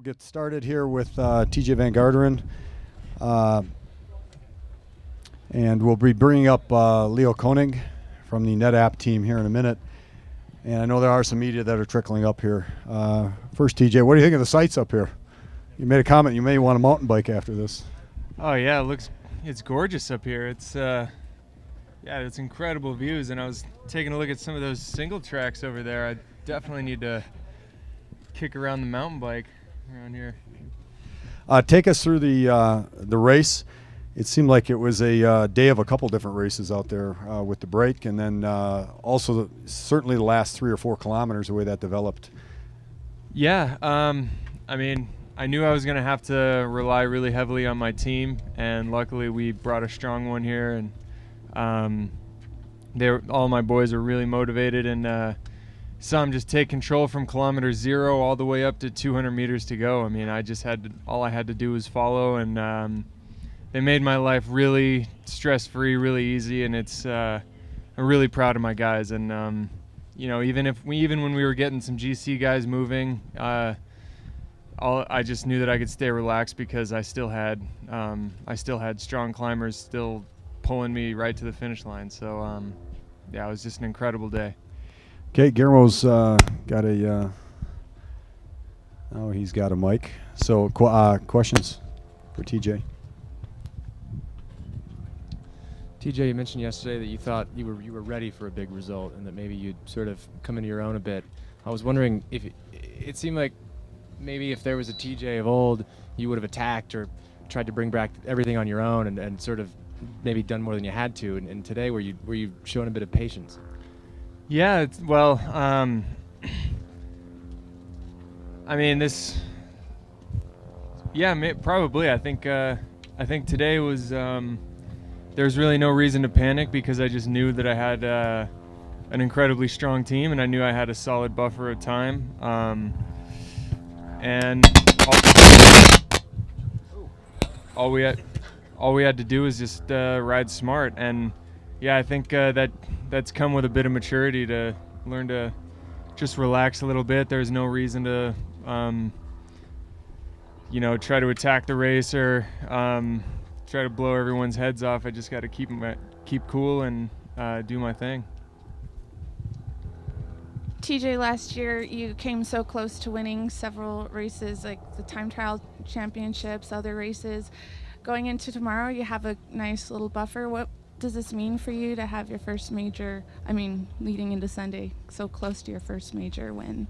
we'll get started here with TJ Van Garderen. And we'll be bringing up Leo Koenig from the NetApp team here in a minute. And I know there are some media that are trickling up here. First, TJ, what do you think of the sights up here? You made a comment you may want a mountain bike after this. Oh yeah, it's gorgeous up here. It's it's incredible views. And I was taking a look at some of those single tracks over there. I definitely need to kick around the mountain bike around here. Take us through the race. It seemed like it was a day of a couple different races out there with the break, and then also certainly the last 3 or 4 kilometers, the way that developed. Yeah, I mean, I knew I was going to have to rely really heavily on my team, and luckily we brought a strong one here, and all my boys are really motivated, and some just take control from kilometer 0 all the way up to 200 meters to go. I mean, all I had to do was follow, and they made my life really stress-free, really easy, and I'm really proud of my guys. And even when we were getting some GC guys moving, I just knew that I could stay relaxed because I still had strong climbers still pulling me right to the finish line. So it was just an incredible day. Okay, Guillermo's got he's got a mic. So questions for TJ? TJ, you mentioned yesterday that you thought you were ready for a big result and that maybe you'd sort of come into your own a bit. I was wondering if it seemed like maybe if there was a TJ of old, you would have attacked or tried to bring back everything on your own and sort of maybe done more than you had to. And today, were you showing a bit of patience? Yeah, I mean, probably. I think today was. There's really no reason to panic because I just knew that I had an incredibly strong team, and I knew I had a solid buffer of time. And all we had to do was just ride smart. And yeah, I think that's come with a bit of maturity to learn to just relax a little bit. There's no reason to try to attack the race or try to blow everyone's heads off. I just got to keep cool and do my thing. TJ, last year you came so close to winning several races, like the time trial championships, other races. Going into tomorrow, you have a nice little buffer. What does this mean for you to have your first major, leading into Sunday, so close to your first major win?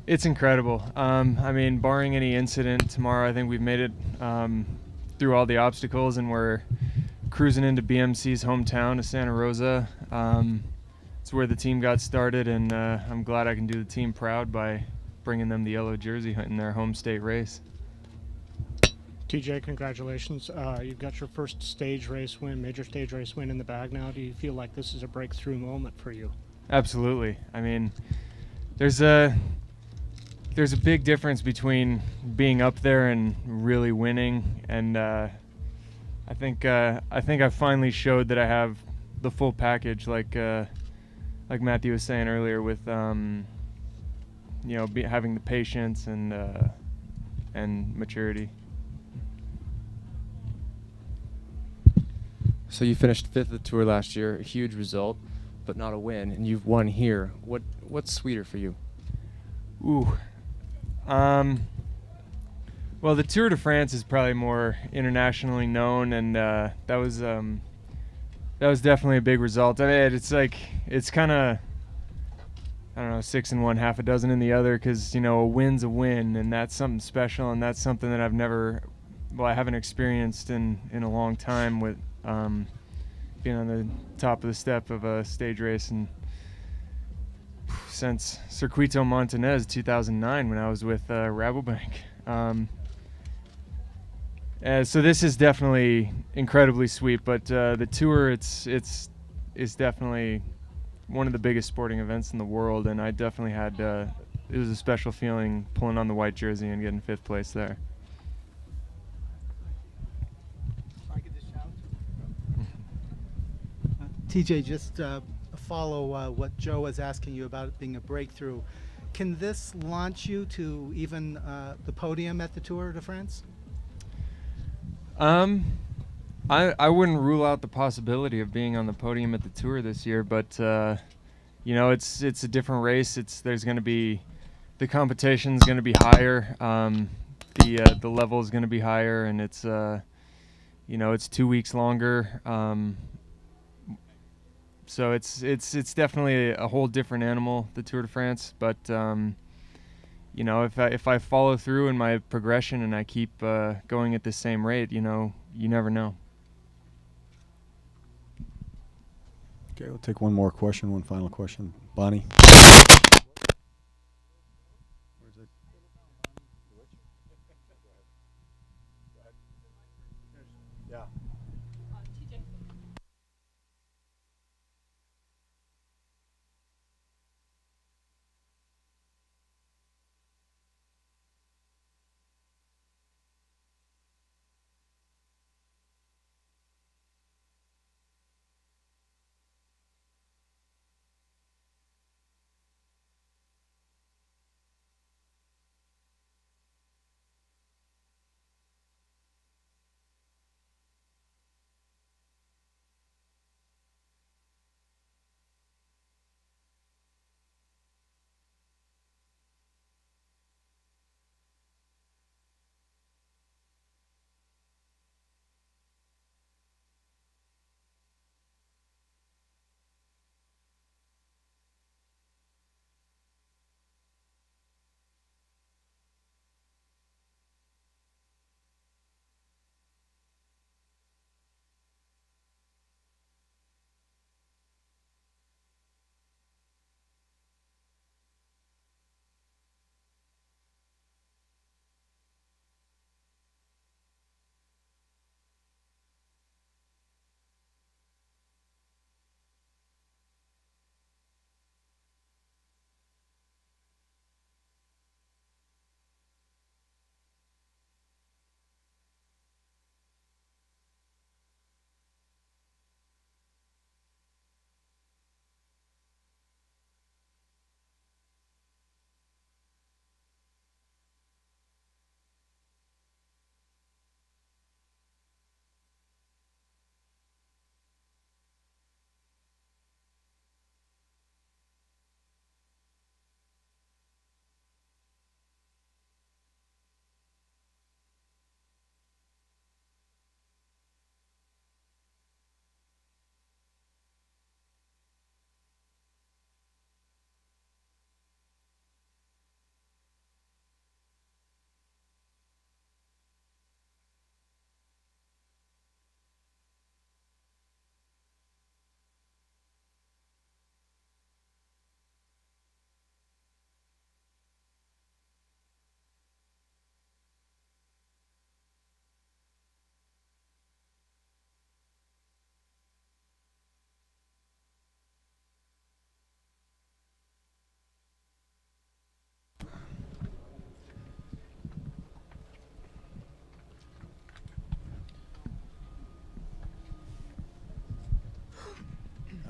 It's incredible. Barring any incident tomorrow, I think we've made it through all the obstacles, and we're cruising into BMC's hometown of Santa Rosa. It's where the team got started, and I'm glad I can do the team proud by bringing them the yellow jersey in their home state race. TJ, congratulations. You've got your first major stage race win in the bag now. Do you feel like this is a breakthrough moment for you? Absolutely. I mean, there's a big difference between being up there and really winning, and I think I finally showed that I have the full package, like Matthew was saying earlier, with having the patience and maturity. So you finished 5th at the Tour last year, a huge result, but not a win, and you've won here. What's sweeter for you? Ooh. Well, the Tour de France is probably more internationally known, and that was definitely a big result. I mean, it's kind of, I don't know, 6 in one, half a dozen in the other, because a win's a win, and that's something special, and that's something that I haven't experienced in a long time with being on the top of the step of a stage race and since Circuito Montanez 2009 when I was with Rabobank. So this is definitely incredibly sweet, but the Tour is definitely one of the biggest sporting events in the world, and I definitely had it was a special feeling pulling on the white jersey and getting 5th place there. TJ, just follow what Joe was asking you about it being a breakthrough. Can this launch you to even the podium at the Tour de France? I wouldn't rule out the possibility of being on the podium at the Tour this year, but you know, it's a different race. There's going to be, the competition's going to be higher. The level is going to be higher, and it's you know, it's 2 weeks longer. So it's definitely a whole different animal, the Tour de France. But you know, if I follow through in my progression and I keep going at the same rate, you know, you never know. Okay, we'll take one more question, one final question. Bonnie? Yeah.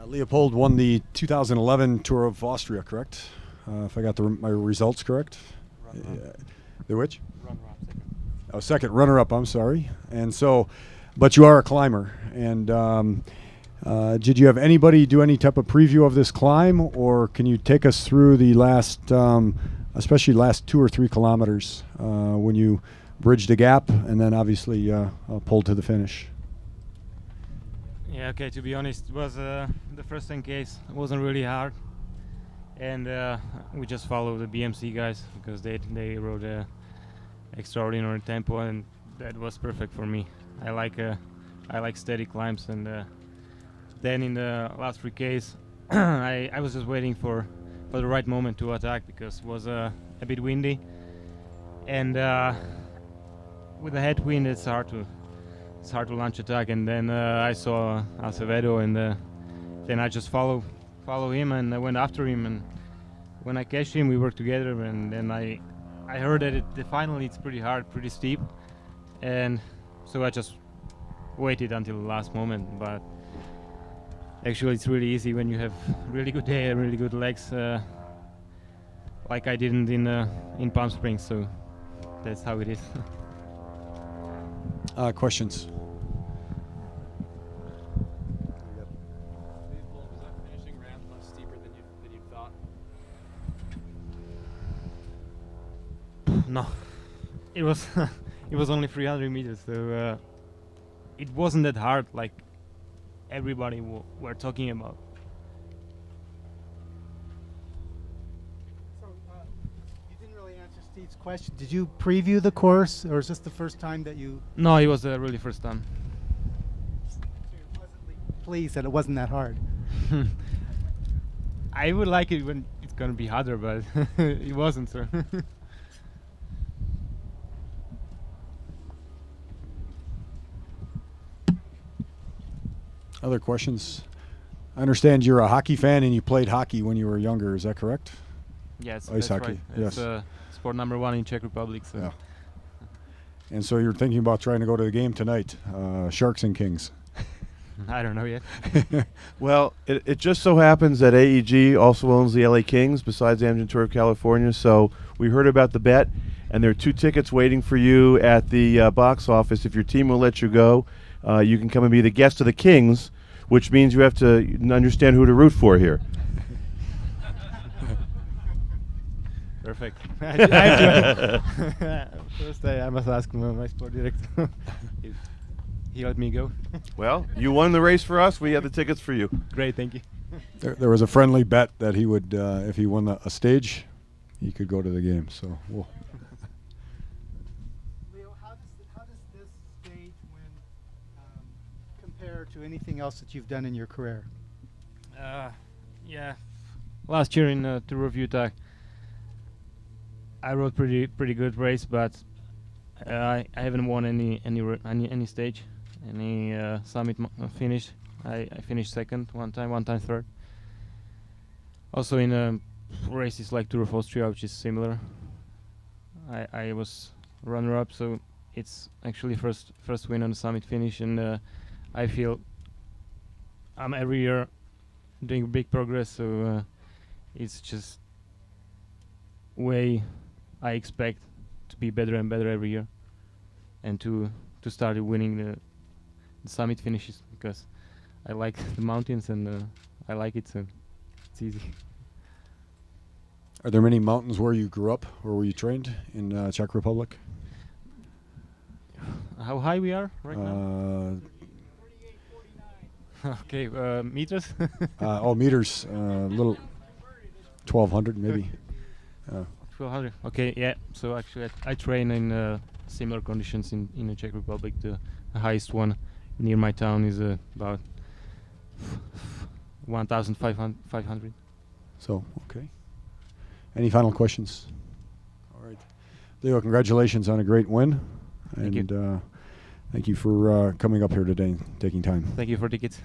Leopold won the 2011 Tour of Austria, correct? If I got my results correct. The which? Runner-up, second. Oh, second runner-up. I'm sorry. And so, but you are a climber. And did you have anybody do any type of preview of this climb, or can you take us through the last, especially last 2 or 3 kilometers when you bridged a gap and then obviously pulled to the finish? Yeah, okay, to be honest, it was the first 10 Ks. It wasn't really hard. And we just followed the BMC guys because they rode a extraordinary tempo, and that was perfect for me. I like steady climbs, and then in the last 3 Ks, I was just waiting for the right moment to attack because it was a bit windy, and with the headwind it's hard to launch attack. And then I saw Acevedo, and then I just follow him, and I went after him, and when I catched him we worked together, and then I heard that finally it's pretty hard, pretty steep, and so I just waited until the last moment. But actually it's really easy when you have really good day and really good legs. like I didn't in Palm Springs. So that's how it is. Questions? Was that finishing ramp much steeper than you thought? No, it was it was only 300 meters, so it wasn't that hard like everybody were talking about. So you didn't really answer Steve's question. Did you preview the course, or is this the first time that you? No, it was the really first time. So you're pleasantly pleased that it wasn't that hard. I would like it when it's gonna be harder, but it wasn't. So. Other questions? I understand you're a hockey fan and you played hockey when you were younger. Is that correct? Yes, Ice that's hockey, right. yes. It's sport number 1 in Czech Republic. So. Yeah. And so you're thinking about trying to go to the game tonight, Sharks and Kings. I don't know yet. Well, it just so happens that AEG also owns the LA Kings besides Amgen Tour of California, so we heard about the bet, and there are 2 tickets waiting for you at the box office. If your team will let you go, you can come and be the guest of the Kings, which means you have to understand who to root for here. Perfect. I have to first, I must ask my sport director if he let me go. Well, you won the race for us. We have the tickets for you. Great, thank you. There was a friendly bet that he would, if he won a stage, he could go to the game. So we'll Leo, how does this stage win compare to anything else that you've done in your career? Yeah. Last year in Tour of Utah, I rode pretty good race, but I haven't won any stage, any summit finish. I finished second one time third. Also in races like Tour of Austria, which is similar, I was runner-up. So it's actually first win on the summit finish, and I feel I'm every year doing big progress. So it's just way I expect to be better and better every year, and to start winning the summit finishes, because I like the mountains and I like it, so it's easy. Are there many mountains where you grew up or where you trained in Czech Republic? How high we are right now? 48, 49. Okay, meters. Meters, little 1,200 maybe. 1200. Okay, yeah. So actually, I train in similar conditions in the Czech Republic. The highest one near my town is about 1,500. So, okay. Any final questions? All right. Leo, congratulations on a great win. Thank and you. Thank you for coming up here today and taking time. Thank you for tickets.